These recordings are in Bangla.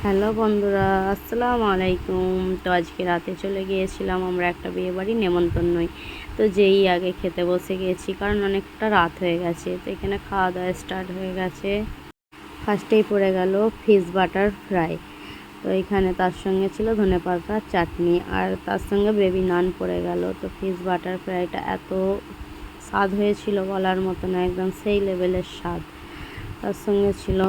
হ্যালো বন্ধুরা, আসসালামু আলাইকুম। তো আজকে রাতে চলে গিয়েছিলাম আমরা একটা বিয়েবাড়ি নেমন্তন্নই। তো যেই আগে খেতে বসে গিয়েছি, কারণ অনেকটা রাত হয়ে গেছে। তো এখানে খাওয়া দাওয়া স্টার্ট হয়ে গেছে। ফার্স্টেই পড়ে গেল ফিশ বাটার ফ্রাই। তো এখানে তার সঙ্গে ছিল ধনেপাতা চাটনি, আর তার সঙ্গে বেবি নান পড়ে গেল। তো ফিশ বাটার ফ্রাইটা এত স্বাদ হয়েছিল বলার মতো না, একদম সেই লেভেলের স্বাদ। তার সঙ্গে ছিল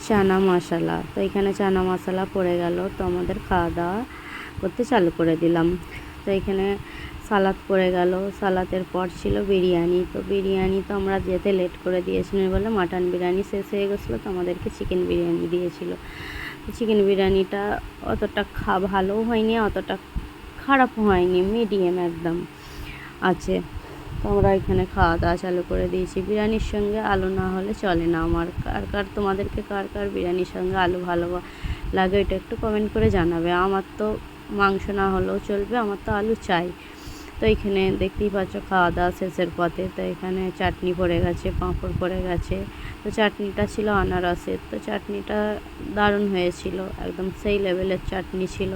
চানা মশলা। তো এখানে চানা মশলা পড়ে গেল। তো আমাদের খাওয়া দাওয়া করতে চালু করে দিলাম। তো এখানে সালাদ পড়ে গেল। সালাদের পর ছিল বিরিয়ানি। তো বিরিয়ানি তো আমরা যেতে লেট করে দিয়েছিলাম বলে মাটন বিরিয়ানি শেষ হয়ে গেছিলো, তো আমাদেরকে চিকেন বিরিয়ানি দিয়েছিল। চিকেন বিরিয়ানিটা অতটা ভালোও হয়নি, অতটা খারাপও হয়নি, মিডিয়াম একদম আছে। তো আমরা এখানে খাওয়া দাওয়া চালু করে দিয়েছি। বিরিয়ানির সঙ্গে আলু না হলে চলে না আমার। তোমাদেরকে কার কার বিরিয়ানির সঙ্গে আলু ভালো লাগে এটা একটু কমেন্ট করে জানাবে। আমার তো মাংস না হলেও চলবে, আমার তো আলু চাই। তো এখানে দেখতেই পাচ্ছ খাওয়া দাওয়া শেষের পথে। তো এখানে চাটনি পড়ে গেছে, পাঁপড় পড়ে গেছে। তো চাটনিটা ছিল আনারসের। তো চাটনিটা দারুণ হয়েছিল, একদম সেই লেভেলের চাটনি ছিল।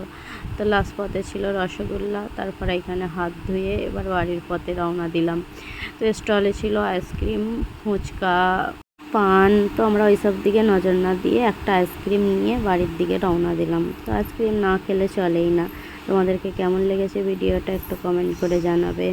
তো লাস্ট পথে ছিল রসগোল্লা। তারপরে এখানে হাত ধুয়ে এবার বাড়ির পথে রওনা দিলাম। তো স্টলে ছিল আইসক্রিম, ফুচকা, পান। তো আমরা ওইসব দিকে নজর না দিয়ে একটা আইসক্রিম নিয়ে বাড়ির দিকে রওনা দিলাম। তো আইসক্রিম না খেলে চলেই না। তোমাদেরকে কেমন লেগেছে ভিডিওটা একটু কমেন্ট করে জানাবে।